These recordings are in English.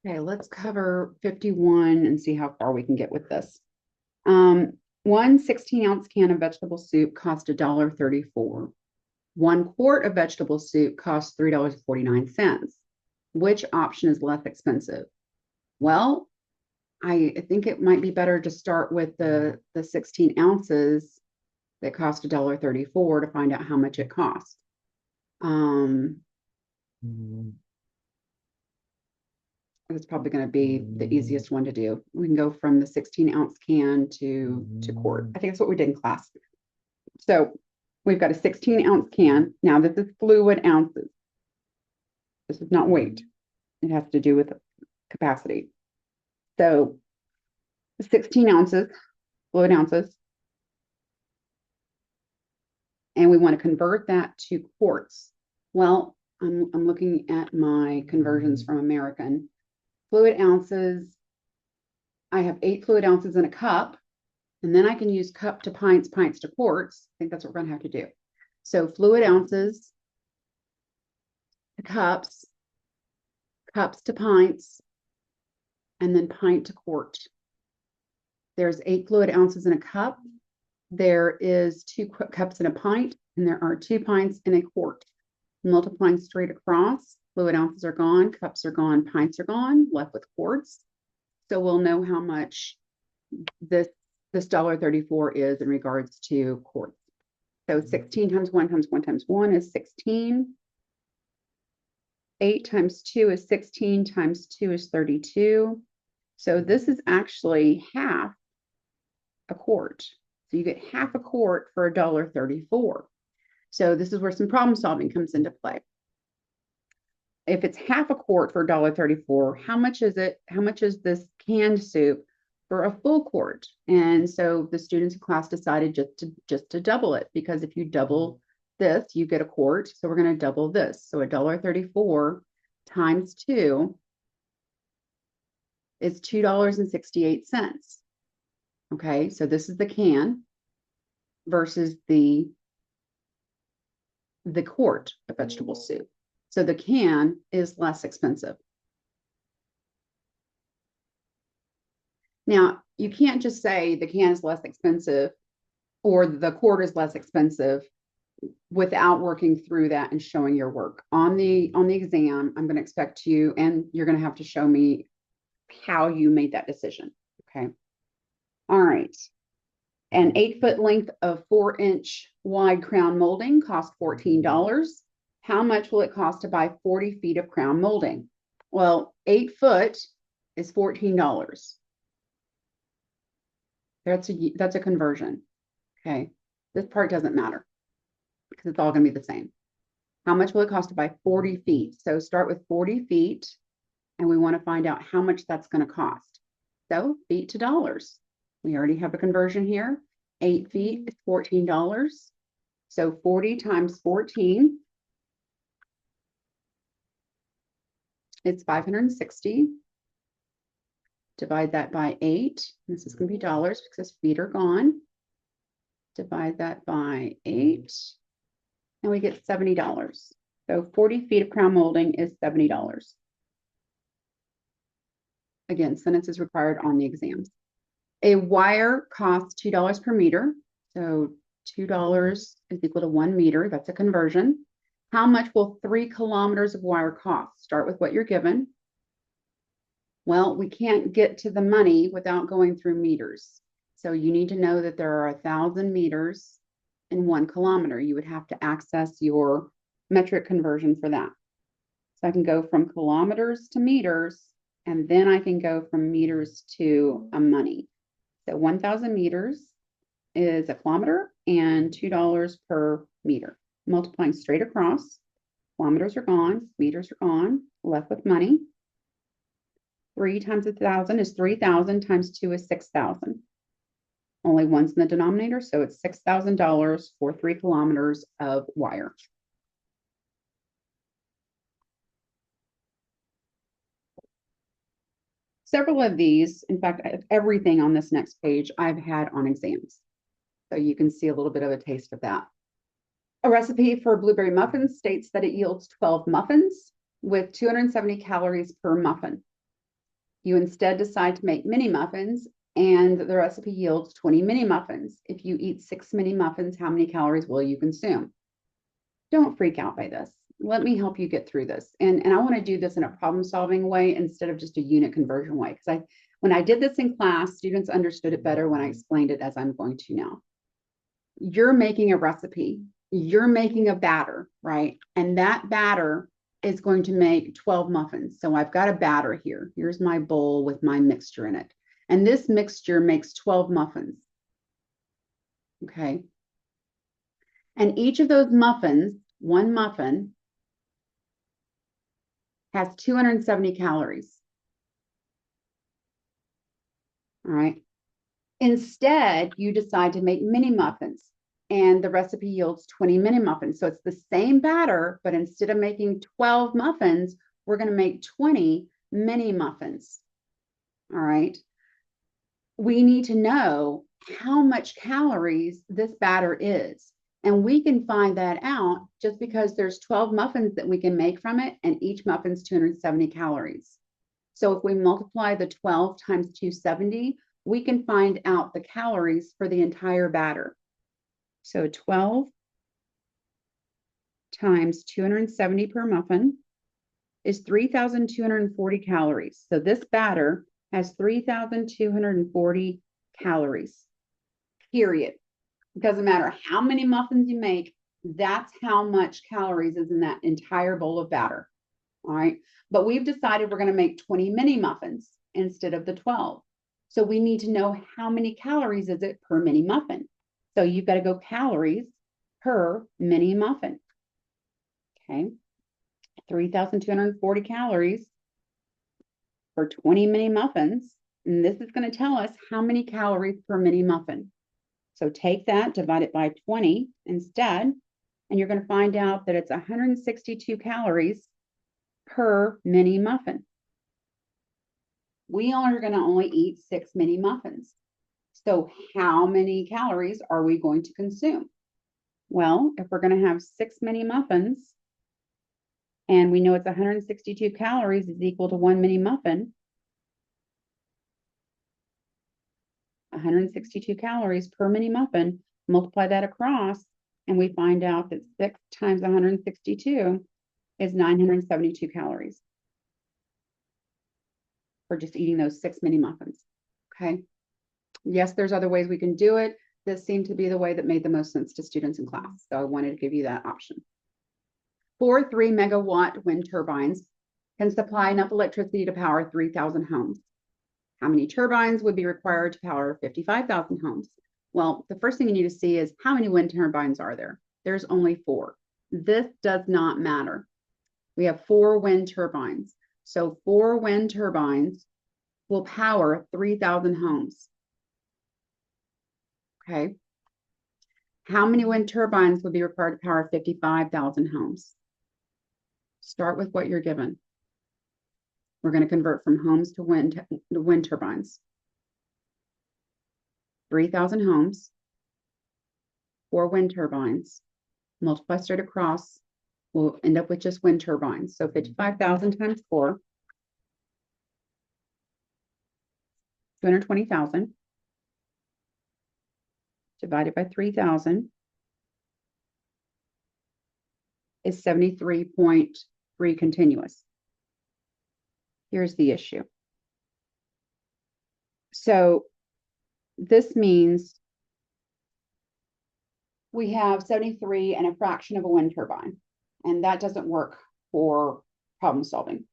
Okay, let's cover 51 and see how far we can get with this. One 16-ounce can of vegetable soup cost $1.34. 1 quart of vegetable soup costs $3.49. Which option is less expensive? Well, I think it might be better to start with the 16 ounces that cost $1.34 to find out how much it costs. It's probably going to be the easiest one to do. We can go from the 16-ounce can to quart. I think that's what we did in class. So we've got a 16-ounce can. Now this is fluid ounces. This is not weight. It has to do with capacity. So 16 ounces, fluid ounces. And we want to convert that to quarts. Well, I'm looking at my conversions from American. Fluid ounces, I have 8 fluid ounces in a cup, and then I can use cup to pints, pints to quarts. I think that's what we're going to have to do. So fluid ounces to cups, cups to pints, and then pint to quart. There's 8 fluid ounces in a cup. There is 2 cups in a pint, and there are 2 pints in a quart. Multiplying straight across, fluid ounces are gone, cups are gone, pints are gone, left with quarts. So we'll know how much this $1.34 is in regards to quarts. So 16 times 1 times 1 times 1 is 16. 8 times 2 is 16 times 2 is 32. So this is actually half a quart. So you get half a quart for $1.34. So this is where some problem solving comes into play. If it's half a quart for $1.34, how much is it? How much is this canned soup for a full quart? And so the students in class decided just to double it, because if you double this, you get a quart. So we're going to double this. So $1.34 times 2 is $2.68. Okay, so this is the can versus the quart of vegetable soup. So the can is less expensive. Now, you can't just say the can is less expensive or the quart is less expensive without working through that and showing your work. On the exam, I'm going to expect you, and you're going to have to show me how you made that decision. Okay. All right. An 8-foot length of 4-inch wide crown molding costs $14. How much will it cost to buy 40 feet of crown molding? Well, 8 foot is $14. That's a conversion. Okay. This part doesn't matter because it's all going to be the same. How much will it cost to buy 40 feet? So start with 40 feet, and we want to find out how much that's going to cost. So feet to dollars. We already have a conversion here. 8 feet is $14. So 40 times 14 it's 560. Divide that by 8. This is going to be dollars because feet are gone. Divide that by 8. And we get $70. So 40 feet of crown molding is $70. Again, sentence is required on the exams. A wire costs $2 per meter. So $2 is equal to 1 meter. That's a conversion. How much will 3 kilometers of wire cost? Start with what you're given. Well, we can't get to the money without going through meters. So you need to know that there are 1,000 meters in 1 kilometer. You would have to access your metric conversion for that. So I can go from kilometers to meters, and then I can go from meters to a money. So 1,000 meters is a kilometer and $2 per meter. Multiplying straight across, kilometers are gone, meters are gone, left with money. 3 times 1,000 is 3,000 times 2 is 6,000. Only one's in the denominator, so it's $6,000 for 3 kilometers of wire. Several of these, in fact, everything on this next page I've had on exams. So you can see a little bit of a taste of that. A recipe for blueberry muffins states that it yields 12 muffins with 270 calories per muffin. You instead decide to make mini muffins, and the recipe yields 20 mini muffins. If you eat 6 mini muffins, how many calories will you consume? Don't freak out by this. Let me help you get through this. And I want to do this in a problem-solving way instead of just a unit conversion way. Because when I did this in class, students understood it better when I explained it as I'm going to now. You're making a recipe. You're making a batter, right? And that batter is going to make 12 muffins. So I've got a batter here. Here's my bowl with my mixture in it. And this mixture makes 12 muffins. Okay. And each of those muffins, one muffin, has 270 calories. All right. Instead, you decide to make mini muffins, and the recipe yields 20 mini muffins. So it's the same batter, but instead of making 12 muffins, we're going to make 20 mini muffins. All right. We need to know how much calories this batter is. And we can find that out just because there's 12 muffins that we can make from it, and each muffin's 270 calories. So if we multiply the 12 times 270, we can find out the calories for the entire batter. So 12 times 270 per muffin is 3,240 calories. So this batter has 3,240 calories, period. It doesn't matter how many muffins you make, that's how much calories is in that entire bowl of batter. All right. But we've decided we're going to make 20 mini muffins instead of the 12. So we need to know how many calories is it per mini muffin. So you've got to go calories per mini muffin. Okay. 3,240 calories for 20 mini muffins. And this is going to tell us how many calories per mini muffin. So take that, divide it by 20 instead, and you're going to find out that it's 162 calories per mini muffin. We are going to only eat 6 mini muffins. So how many calories are we going to consume? Well, if we're going to have 6 mini muffins, and we know it's 162 calories is equal to 1 mini muffin, 162 calories per mini muffin, multiply that across, and we find out that 6 times 162 is 972 calories for just eating those 6 mini muffins. Okay. Yes, there's other ways we can do it. This seemed to be the way that made the most sense to students in class. So I wanted to give you that option. 4 3-megawatt wind turbines can supply enough electricity to power 3,000 homes. How many turbines would be required to power 55,000 homes? Well, the first thing you need to see is how many wind turbines are there? There's only 4. This does not matter. We have 4 wind turbines. So 4 wind turbines will power 3,000 homes. Okay. How many wind turbines would be required to power 55,000 homes? Start with what you're given. We're going to convert from homes to wind turbines. 3,000 homes, 4 wind turbines, multiply straight across, we'll end up with just wind turbines. So 55,000 times 4, 220,000, divided by 3,000 is 73.3 continuous. Here's the issue. So this means we have 73 and a fraction of a wind turbine, and that doesn't work for problem solving.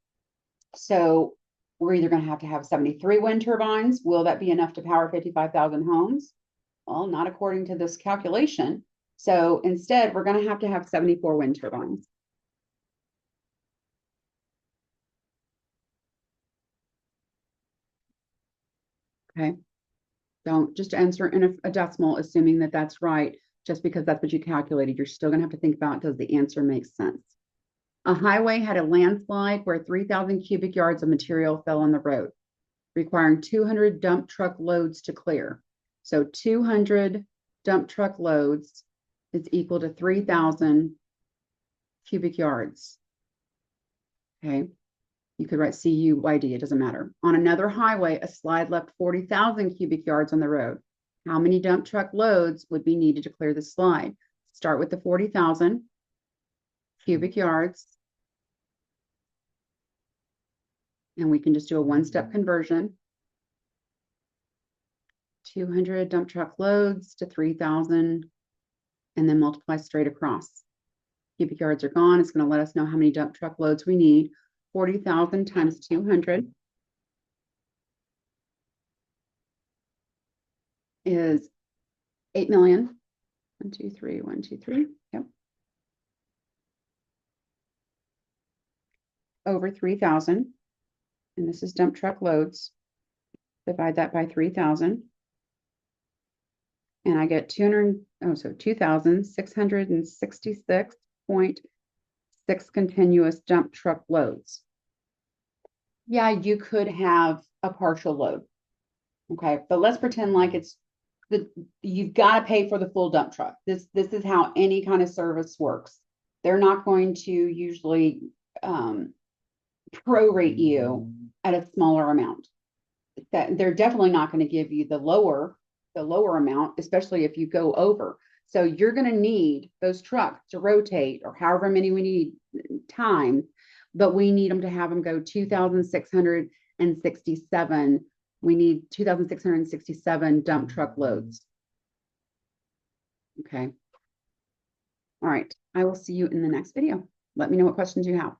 So we're either going to have 73 wind turbines. Will that be enough to power 55,000 homes? Well, not according to this calculation. So instead, we're going to have 74 wind turbines. Okay. Don't just answer in a decimal, assuming that that's right, just because that's what you calculated. You're still going to have to think about, does the answer make sense? A highway had a landslide where 3,000 cubic yards of material fell on the road, requiring 200 dump truck loads to clear. So 200 dump truck loads is equal to 3,000 cubic yards. Okay. You could write CUYD, it doesn't matter. On another highway, a slide left 40,000 cubic yards on the road. How many dump truck loads would be needed to clear the slide? Start with the 40,000 cubic yards. And we can just do a one-step conversion. 200 dump truck loads to 3,000, and then multiply straight across. Cubic yards are gone. It's going to let us know how many dump truck loads we need. 40,000 times 200 is 8 million. 1, 2, 3, 1, 2, 3. Yep. Over 3,000. And this is dump truck loads. Divide that by 3,000. And I get 2,666.6 continuous dump truck loads. Yeah, you could have a partial load. Okay, but let's pretend like it's you've got to pay for the full dump truck. This is how any kind of service works. They're not going to usually prorate you at a smaller amount. That they're definitely not going to give you the lower amount, especially if you go over. So you're going to need those trucks to rotate, or however many we need time, but we need them to have them go 2,667. We need 2,667 dump truck loads. Okay. All right. I will see you in the next video. Let me know what questions you have.